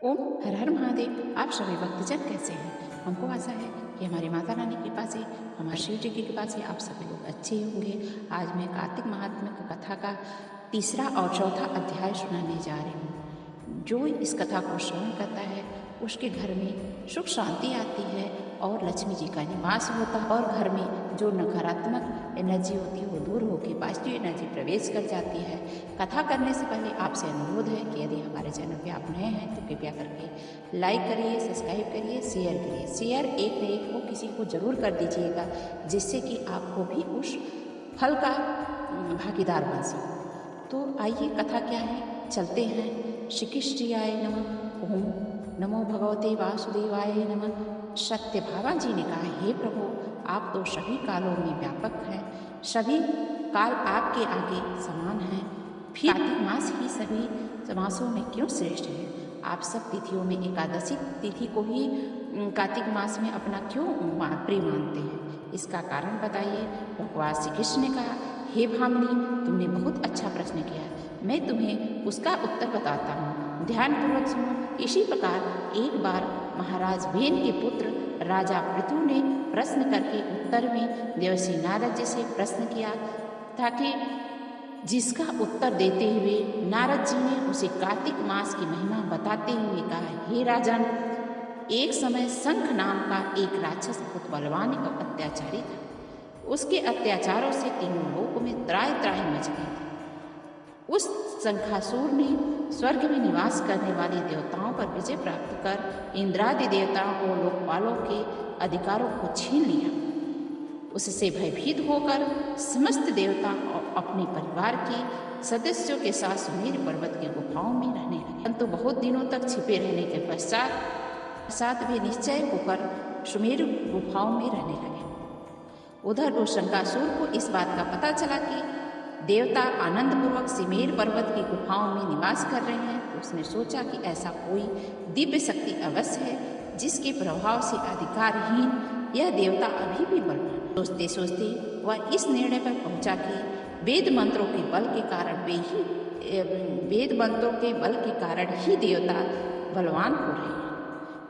ओम हर हर महादेव। आप सभी भक्तजन कैसे हैं? हमको आशा है कि हमारी माता रानी की कृपा से, हमारे शिव जी की कृपा से आप सभी लोग अच्छे ही होंगे। आज मैं कार्तिक महात्म्य की कथा का तीसरा और चौथा अध्याय सुनाने जा रही हूँ। जो इस कथा को श्रवण करता है उसके घर में सुख शांति आती है और लक्ष्मी जी का निवास होता है और घर में जो नकारात्मक एनर्जी होती है वो दूर होकर पॉजिटिव एनर्जी प्रवेश कर जाती है। कथा करने से पहले आपसे अनुरोध है कि यदि हमारे चैनल पे आप नए हैं तो कृपया करके लाइक करिए, सब्सक्राइब करिए, शेयर करिए। शेयर एक न एक को किसी को ज़रूर कर दीजिएगा जिससे कि आपको भी उस फल का भागीदार बन सको। तो आइए कथा क्या है, चलते हैं। श्री कृष्ण जी आए नमः। ओम नमो भगवते वासुदेवाय नमः। सत्य भामा जी ने कहा, हे प्रभु, आप तो सभी कालों में व्यापक हैं, सभी काल आपके आगे समान हैं, फिर कार्तिक मास ही सभी मासों में क्यों श्रेष्ठ है? आप सब तिथियों में एकादशी तिथि को ही कार्तिक मास में अपना क्यों प्रिय मानते हैं? इसका कारण बताइए। भगवान श्री कृष्ण ने कहा, हे भामिनी, तुमने बहुत अच्छा प्रश्न किया, मैं तुम्हें उसका उत्तर बताता हूँ, ध्यानपूर्वक सुनो। इसी प्रकार एक बार महाराज वेन के पुत्र राजा पृथु ने प्रश्न करके उत्तर में देवर्षि नारद जी से प्रश्न किया, ताकि जिसका उत्तर देते हुए नारद जी ने उसे कार्तिक मास की महिमा बताते हुए कहा, हे राजन, एक समय शंख नाम का एक राक्षस बहुत बलवान और अत्याचारी था। उसके अत्याचारों से तीनों लोकों में त्राहि त्राहि मच गई थी। उस शंखासुर ने स्वर्ग में निवास करने वाले देवताओं पर विजय प्राप्त कर इंद्रादि देवताओं को लोकपालों के अधिकारों को छीन लिया। उससे भयभीत होकर समस्त देवता और अपने परिवार के सदस्यों के साथ सुमेर पर्वत की गुफाओं में रहने लगे। परंतु बहुत दिनों तक छिपे रहने के पश्चात वे निश्चय होकर सुमेर गुफाओं में रहने लगे। उधर उस शंखासुर को इस बात का पता चला कि देवता आनंदपूर्वक सुमेर पर्वत की गुफाओं में निवास कर रहे हैं, तो उसने सोचा कि ऐसा कोई दिव्य शक्ति अवश्य है जिसके प्रभाव से अधिकारहीन यह देवता अभी भी बलवान। सोचते सोचते वह इस निर्णय पर पहुंचा कि वेद मंत्रों के बल के कारण ही देवता बलवान हो रहे हैं।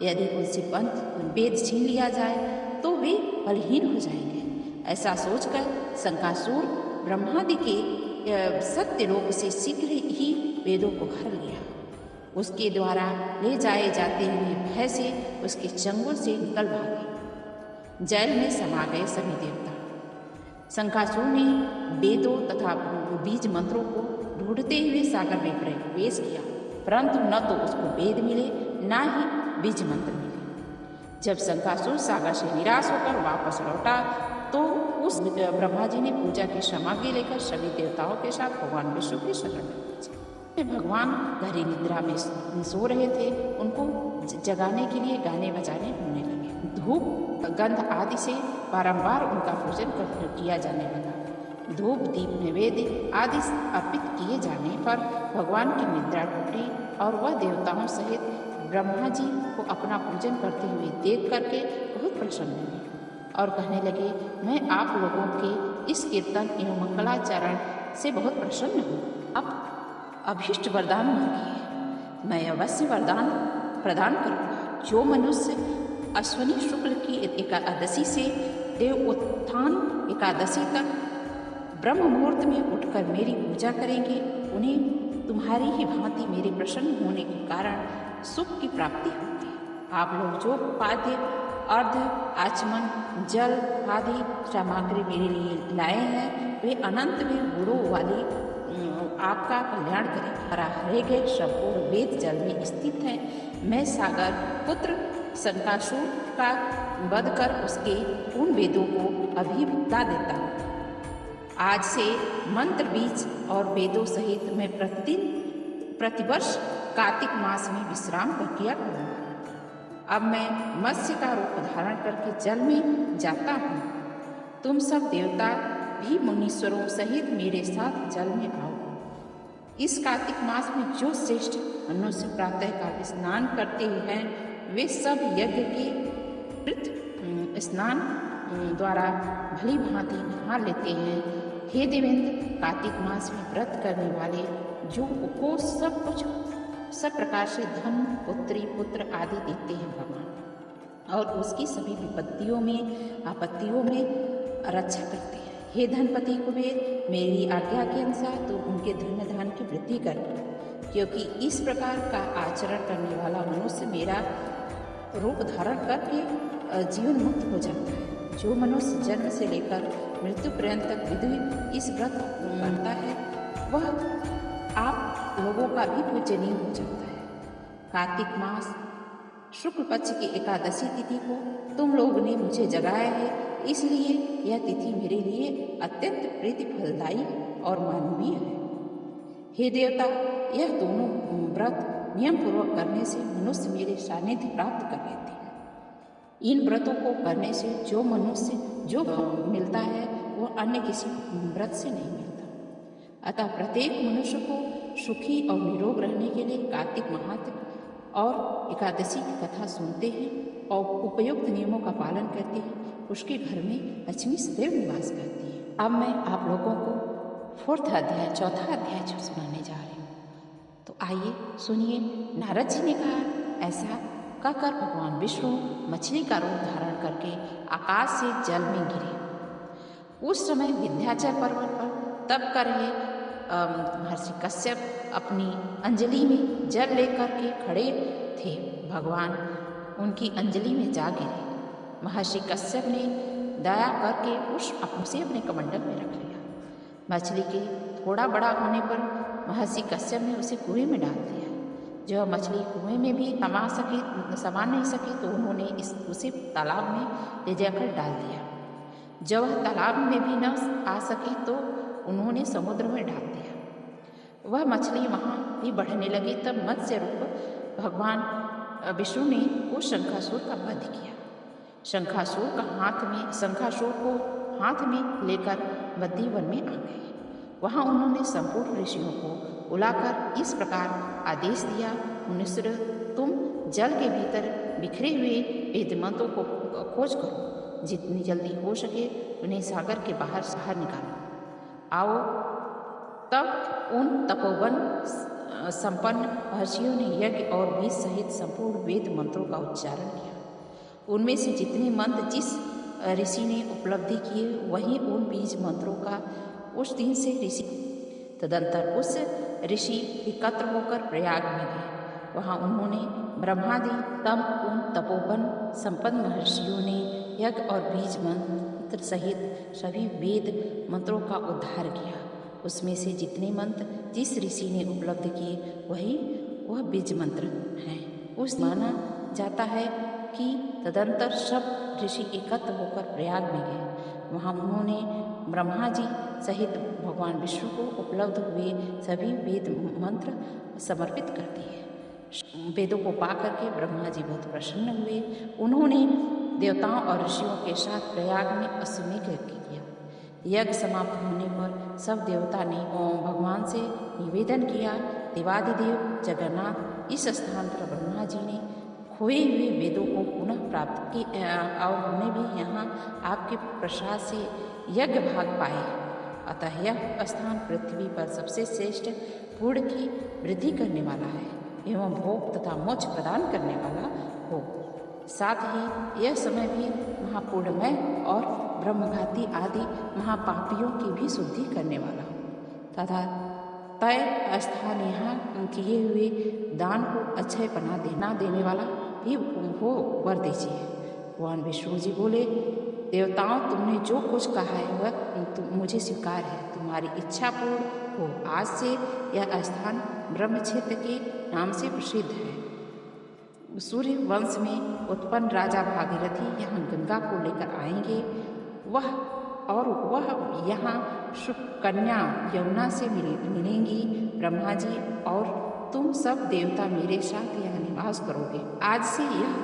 यदि उनसे वेद छीन लिया जाए तो वे बलहीन हो जाएंगे। ऐसा सोचकर शंखासुर ब्रह्मादि के सत्यलोक से शीघ्र ही वेदों को हर लिया। उसके द्वारा ले जाए जाते हुए भय से उसके चंगुल से निकल भागे। जल में समा गए सभी देवता। शंखासुर ने वेदों तथा बीज मंत्रों को ढूंढते हुए सागर में प्रवेश किया, परंतु न तो उसको वेद मिले न ही बीज मंत्र मिले। जब शंखासुर सागर से निराश होकर वापस लौटा तो उस ब्रह्मा जी ने पूजा की सामग्री लेकर सभी देवताओं के साथ भगवान विष्णु के शरण में पहुंचे। भगवान गहरी निद्रा में सो रहे थे, उनको जगाने के लिए गाने बजाने होने लगे। धूप गंध आदि से बारंबार उनका पूजन किया जाने लगा। धूप दीप नैवेद्य आदि अर्पित किए जाने पर भगवान की निद्रा टूटी और वह देवताओं सहित ब्रह्मा जी को अपना पूजन करते हुए देख करके बहुत प्रसन्न हुए और कहने लगे, मैं आप लोगों के इस कीर्तन एवं मंगलाचरण से बहुत प्रसन्न हूँ। अब अभीष्ट वरदान मांगिए, मैं अवश्य वरदान प्रदान करूँगा। जो मनुष्य अश्विनी शुक्ल की एकादशी से देव उत्थान एकादशी तक ब्रह्म मुहूर्त में उठकर मेरी पूजा करेंगे, उन्हें तुम्हारी ही भांति मेरे प्रसन्न होने के कारण सुख की प्राप्ति होगी। आप लोग जो पाद्य अर्ध आचमन जल आदि सामग्री मेरे लिए लाए हैं, वे अनंत में गुणों वाली आपका कल्याण करेंगे। हरे गए संपूर्ण वेद जल में स्थित है। मैं सागर पुत्र शंखासुर का वध कर उसके पूर्ण वेदों को अभी बता देता हूँ। आज से मंत्र बीज और वेदों सहित मैं प्रतिवर्ष कार्तिक मास में विश्राम किया करूँगा। अब मैं मत्स्य का रूप धारण करके जल में जाता हूँ। तुम सब देवता भी मुनीश्वरों सहित मेरे साथ जल में आओ। इस कार्तिक मास में जो श्रेष्ठ मनुष्य प्रातः काल स्नान करते हैं, वे सब यज्ञ के स्नान द्वारा भली भांति नहा लेते हैं। हे देवेंद्र, कार्तिक मास में व्रत करने वाले जो को सब कुछ सब प्रकार से धन, पुत्री, पुत्र आदि देते हैं भगवान, और उसकी सभी विपत्तियों में, आपत्तियों में रक्षा करते हैं। हे धनपति कुबेर, मेरी आज्ञा के अनुसार तो उनके धन धान की वृद्धि कर, क्योंकि इस प्रकार का आचरण करने वाला मनुष्य मेरा रूप धारण करके जीवन मुक्त हो जाता है। जो मनुष्य जन्म से लेकर मृत्यु पर्यंत तक विधि इस व्रत करता है, वह आप लोगों का भी पूजनीय हो जाता है। कार्तिक मास शुक्ल पक्ष की एकादशी तिथि को तुम लोग ने मुझे जगाया है, इसलिए यह तिथि मेरे लिए अत्यंत प्रीति फलदायी और मानवीय है। हे देवता, यह दोनों व्रत नियम पूर्वक करने से मनुष्य मेरे सानिध्य प्राप्त कर लेते हैं। इन व्रतों को करने से जो मनुष्य जो मिलता है वह अन्य किसी व्रत से नहीं मिलता। अतः प्रत्येक मनुष्य को सुखी और निरोग रहने के लिए कार्तिक महात्म और एकादशी की कथा सुनते हैं और उपयुक्त नियमों का पालन करते हैं, उसके घर में लक्ष्मी सदैव निवास करती है। अब मैं आप लोगों को चौथा अध्याय जो सुनाने जा रही हूँ, तो आइए सुनिए। नारद जी ने कहा, ऐसा कहकर भगवान विष्णु मछली का रूप धारण करके आकाश से जल में गिरे। उस समय विंध्याचल पर्वत पर तप कर रहे महर्षि कश्यप अपनी अंजलि में जल लेकर के खड़े थे। भगवान उनकी अंजलि में जा गिरे। महर्षि कश्यप ने दया करके उसे अपने कमंडल में रख लिया। मछली के थोड़ा बड़ा होने पर महर्षि कश्यप ने उसे कुएं में डाल दिया। जब मछली कुएं में भी समा नहीं सकी तो उन्होंने उसे तालाब में ले जाकर डाल दिया। जब वह तालाब में भी न आ सकी तो उन्होंने समुद्र में डाल दिया। वह मछली वहाँ भी बढ़ने लगी। तब मत्स्य रूप भगवान विष्णु ने उस शंखासुर का वध किया। शंखासुर को हाथ में लेकर बद्री वन में आ गए। वहाँ उन्होंने संपूर्ण ऋषियों को बुलाकर इस प्रकार आदेश दिया, मुनीश्वर, तुम जल के भीतर बिखरे हुए वेद मंत्रों को खोज करो। जितनी जल्दी हो सके उन्हें सागर के बाहर निकालो। आओ। तब उन तपोवन संपन्न महर्षियों ने यज्ञ और बीज सहित संपूर्ण वेद मंत्रों का उच्चारण किया। उनमें से जितने मंत्र जिस ऋषि ने उपलब्धि किए वही उन बीज मंत्रों का उस दिन से ऋषि। तदंतर उस ऋषि एकत्र होकर प्रयाग में गए। वहाँ उन्होंने ब्रह्मादि तम उन तपोवन संपन्न महर्षियों ने यज्ञ और बीज मंत्र सहित सभी वेद मंत्रों का उद्धार किया। उसमें से जितने मंत्र जिस ऋषि ने उपलब्ध किए वह बीज मंत्र हैं। उस माना जाता है कि तदंतर सब ऋषि एकत्र होकर प्रयाग में गए। वहाँ उन्होंने ब्रह्मा जी सहित भगवान विष्णु को उपलब्ध हुए सभी वेद मंत्र समर्पित कर दिए। वेदों को पाकर के ब्रह्मा जी बहुत प्रसन्न हुए। उन्होंने देवताओं और ऋषियों के साथ प्रयाग में अश्वमेध यज्ञ किया। यज्ञ समाप्त होने पर सब देवता ने भगवान से निवेदन किया, देवादिदेव जगन्नाथ, इस स्थान पर ब्रह्मा जी ने खोए हुए वेदों को पुनः प्राप्त किए और हमने भी यहाँ आपके प्रसाद से यज्ञ भाग पाए। अतः यह स्थान पृथ्वी पर सबसे श्रेष्ठ पुण्य की वृद्धि करने वाला है एवं भोग तथा मोक्ष प्रदान करने वाला हो। साथ ही यह समय भी महापुण्यमय और ब्रह्मघाती आदि महापापियों की भी शुद्धि करने वाला हो तथा तय स्थान यहाँ किए हुए दान को अक्षय बना देने वाला भी हो, वर दीजिए। भगवान विष्णु जी बोले, देवताओं, तुमने जो कुछ कहा है वह मुझे स्वीकार है। तुम्हारी इच्छा पूर्ण हो। आज से यह स्थान ब्रह्म क्षेत्र के नाम से प्रसिद्ध है। सूर्य वंश में उत्पन्न राजा भागीरथी यहाँ गंगा को लेकर आएंगे। वह यहाँ कन्या यमुना से मिलेंगी। ब्रह्मा जी और तुम सब देवता मेरे साथ यहाँ निवास करोगे। आज से यह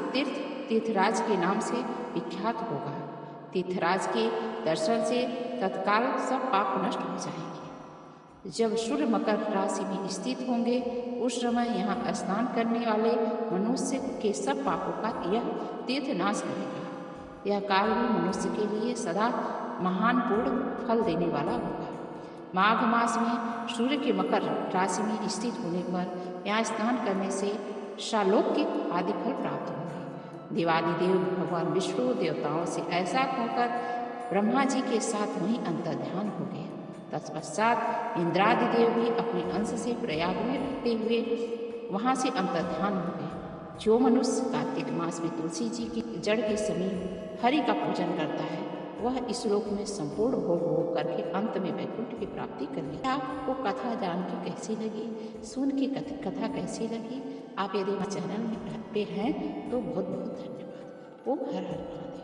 तीर्थराज के नाम से विख्यात होगा। तीर्थराज के दर्शन से तत्काल सब पाप नष्ट हो जाएंगे। जब सूर्य मकर राशि में स्थित होंगे उस समय यहाँ स्नान करने वाले मनुष्य के सब पापों का यह तीर्थ नाश करेगा। यह काल भी मनुष्य के लिए सदा महान पूर्ण फल देने वाला होगा। माघ मास में सूर्य के मकर राशि में स्थित होने पर यहाँ स्नान करने से शालौकिक आदि फल प्राप्त होंगे। देवादिदेव भगवान विष्णु देवताओं से ऐसा कहकर ब्रह्मा जी के साथ वहीं अंतर्ध्यान हो गए। तत्पश्चात इंद्रादिदेव भी अपने अंश से प्रयाग में रहते हुए वहाँ से अंतर्ध्यान हो गए। जो मनुष्य कार्तिक मास में तुलसी जी की जड़ के समीप हरि का पूजन करता है वह इस लोक में संपूर्ण भोग करके अंत में वैकुंठ की प्राप्ति कर ले। आपको कथा जान के कैसी लगी, सुन के कथा कैसी लगी? आप यदि चैनल में पे हैं तो बहुत बहुत धन्यवाद। ओम हर हर।